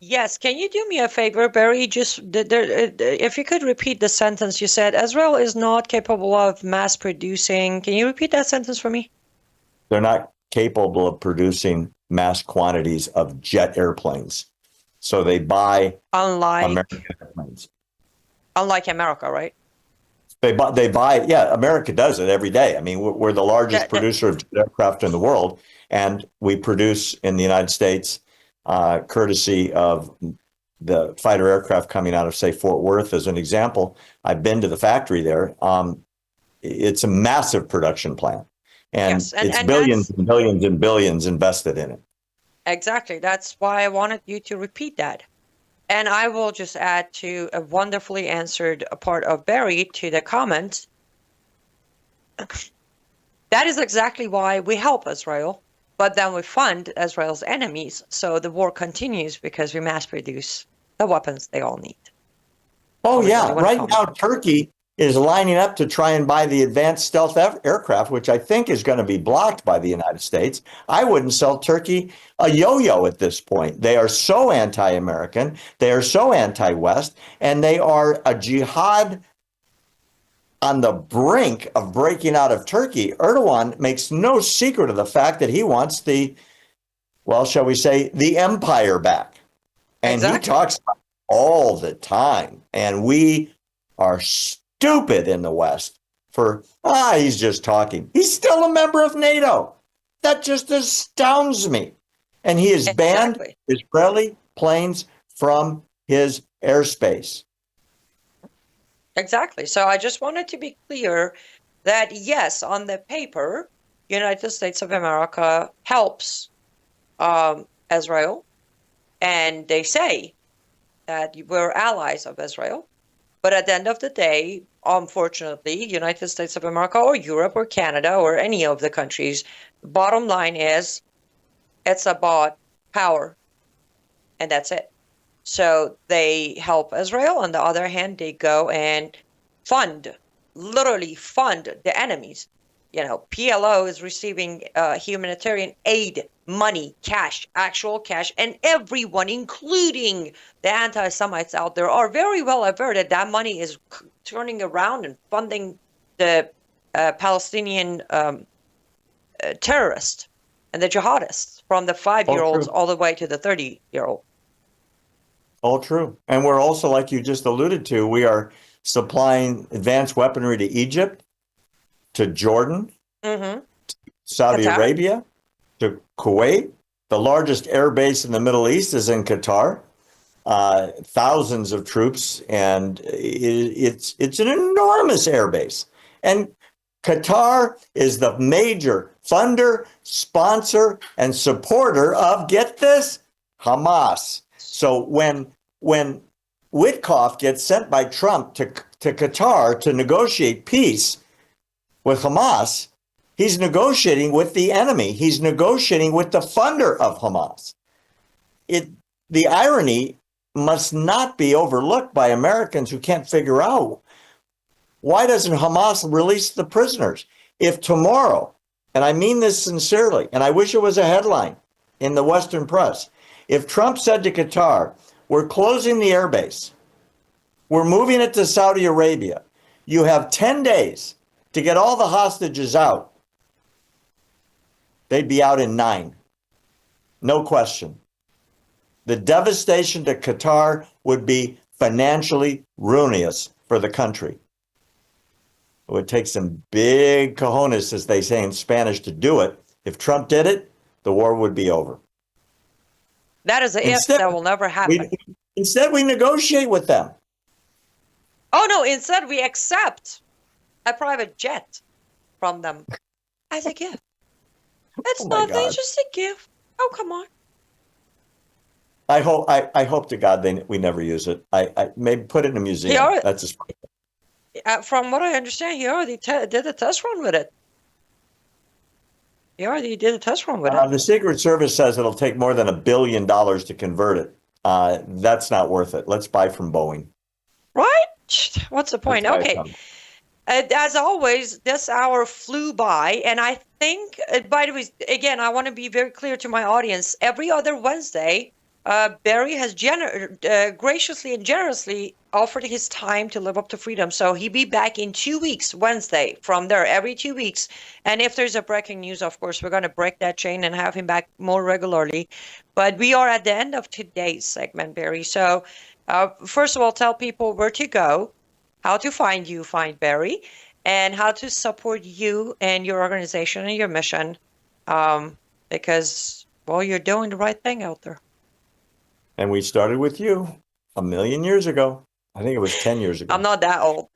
Yes, can you do me a favor, Barry? If you could repeat the sentence you said, Israel is not capable of mass producing. Can you repeat that sentence for me? They're not capable of producing mass quantities of jet airplanes. So they buy American airplanes. Unlike America, right? They buy, yeah, America does it every day. I mean, we're the largest producer of jet aircraft in the world, and we produce in the United States, courtesy of the fighter aircraft coming out of, say, Fort Worth, as an example. I've been to the factory there. It's a massive production plant, and Yes, it's and billions and billions and billions invested in it. exactly. That's why I wanted you to repeat that. And I will just add to a wonderfully answered part of Barry to the comment. That is exactly why we help Israel, but then we fund Israel's enemies. So the war continues because we mass produce the weapons they all need. Oh, yeah. Right now, Turkey is lining up to try and buy the advanced stealth aircraft, which I think is going to be blocked by the United States. I wouldn't sell Turkey a yo-yo at this point. They are so anti-American. They are so anti-West, and they are a jihad on the brink of breaking out of Turkey. Erdogan makes no secret of the fact that he wants the, well, shall we say, the empire back. And exactly. He talks about it all the time. And we are stupid in the West for, he's just talking. He's still a member of NATO. That just astounds me. And he has banned Israeli planes from his airspace. Exactly. So I just wanted to be clear that, yes, on the paper, United States of America helps Israel, and they say that we're allies of Israel. But at the end of the day, unfortunately, United States of America or Europe or Canada or any of the countries, bottom line is it's about power, and that's it. So they help Israel. On the other hand, they go and literally fund the enemies. PLO is receiving humanitarian aid, money, cash, actual cash, and everyone, including the anti-Semites out there, are very well aware that that money is turning around and funding the Palestinian terrorists and the jihadists, from the 5-year-olds all the way to the 30-year-old. All true. And we're also, like you just alluded to, we are supplying advanced weaponry to Egypt, to Jordan, to Saudi Arabia, to Kuwait. The largest air base in the Middle East is in Qatar. Thousands of troops, and it's an enormous air base. And Qatar is the major funder, sponsor, and supporter of, get this, Hamas. So when Witkoff gets sent by Trump to Qatar to negotiate peace with Hamas, he's negotiating with the enemy. He's negotiating with the funder of Hamas. The irony must not be overlooked by Americans who can't figure out, why doesn't Hamas release the prisoners? If tomorrow, and I mean this sincerely, and I wish it was a headline in the Western press, if Trump said to Qatar, we're closing the airbase, we're moving it to Saudi Arabia, you have 10 days to get all the hostages out, they'd be out in 9. No question. The devastation to Qatar would be financially ruinous for the country. It would take some big cojones, as they say in Spanish, to do it. If Trump did it, the war would be over. That is an if that will never happen. Instead, we negotiate with them. Oh, no, instead we accept a private jet from them as a gift. It's nothing, it's just a gift. Oh, come on. I hope to God we never use it. I maybe put it in a museum. That's just from what I understand, he already did a test run with it. The Secret Service says it'll take more than $1 billion to convert it. That's not worth it. Let's buy from Boeing. Right? What's the point? Okay. As always, this hour flew by, and I think, by the way, again, I want to be very clear to my audience. Every other Wednesday, Barry has graciously and generously offered his time to live up to freedom. So he'll be back in 2 weeks, Wednesday, from there, every 2 weeks. And if there's a breaking news, of course, we're going to break that chain and have him back more regularly. But we are at the end of today's segment, Barry. So first of all, tell people where to go, how to find you, find Barry, and how to support you and your organization and your mission. Because, well, you're doing the right thing out there. And we started with you 1,000,000 years ago. I think it was 10 years ago. I'm not that old.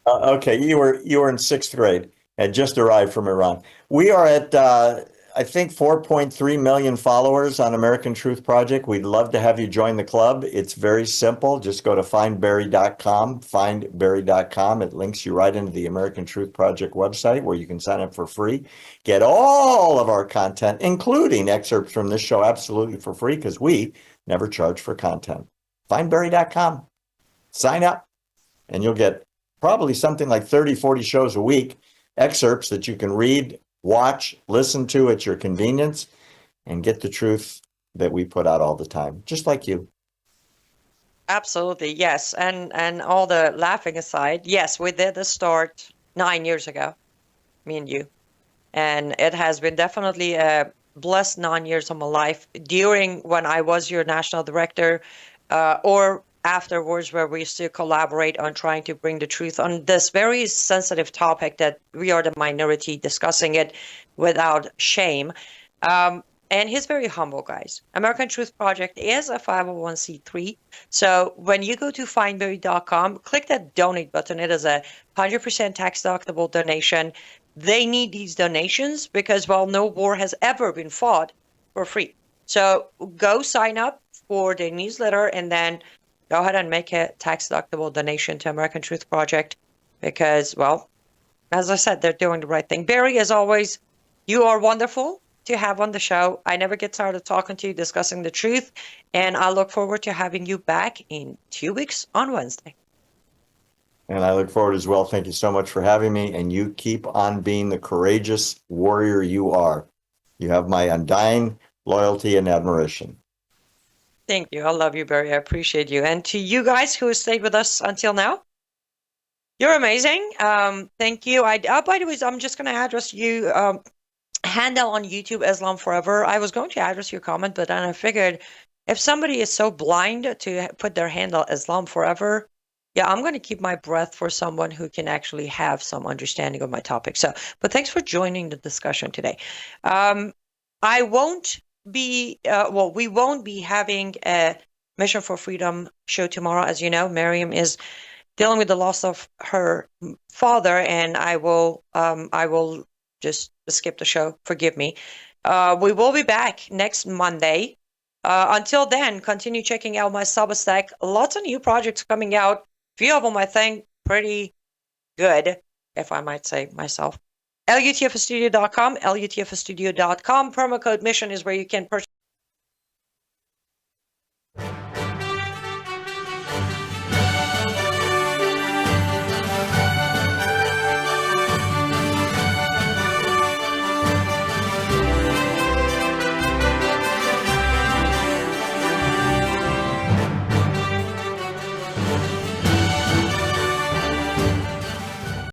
Okay, you were in 6th grade, had just arrived from Iran. We are at, I think, 4.3 million followers on American Truth Project. We'd love to have you join the club. It's very simple. Just go to findbarry.com, findbarry.com. It links you right into the American Truth Project website where you can sign up for free. Get all of our content, including excerpts from this show, absolutely for free, because we never charge for content. Findbarry.com. Sign up, and you'll get probably something like 30, 40 shows a week, excerpts that you can read, watch, listen to at your convenience, and get the truth that we put out all the time, just like you. Absolutely, yes. And all the laughing aside, yes, we did the start 9 years ago, me and you. And it has been definitely a blessed 9 years of my life during when I was your national director, or afterwards, where we still collaborate on trying to bring the truth on this very sensitive topic that we are the minority discussing it without shame. And he's very humble, guys. American Truth Project is a 501c3. So when you go to findbarry.com, click that donate button. It is a 100% tax deductible donation. They need these donations because, well, no war has ever been fought for free. So go sign up for the newsletter and then go ahead and make a tax-deductible donation to American Truth Project because, well, as I said, they're doing the right thing. Barry, as always, you are wonderful to have on the show. I never get tired of talking to you, discussing the truth, and I look forward to having you back in 2 weeks on Wednesday. And I look forward as well. Thank you so much for having me, and you keep on being the courageous warrior you are. You have my undying loyalty and admiration. Thank you. I love you, Barry. I appreciate you. And to you guys who stayed with us until now, you're amazing. Thank you. By the way, I'm just going to address you. Handle on YouTube, Islam Forever. I was going to address your comment, but then I figured if somebody is so blind to put their handle Islam Forever, yeah, I'm going to keep my breath for someone who can actually have some understanding of my topic. So, but thanks for joining the discussion today. I won't be, we won't be having a Mission for Freedom show tomorrow. As you know, Miriam is dealing with the loss of her father, and I will just skip the show. Forgive me. We will be back next Monday. Until then, continue checking out my Substack. Lots of new projects coming out. Few of them, I think, pretty good, if I might say myself. LUTFstudio.com, LUTFstudio.com. Promo code MISSION is where you can purchase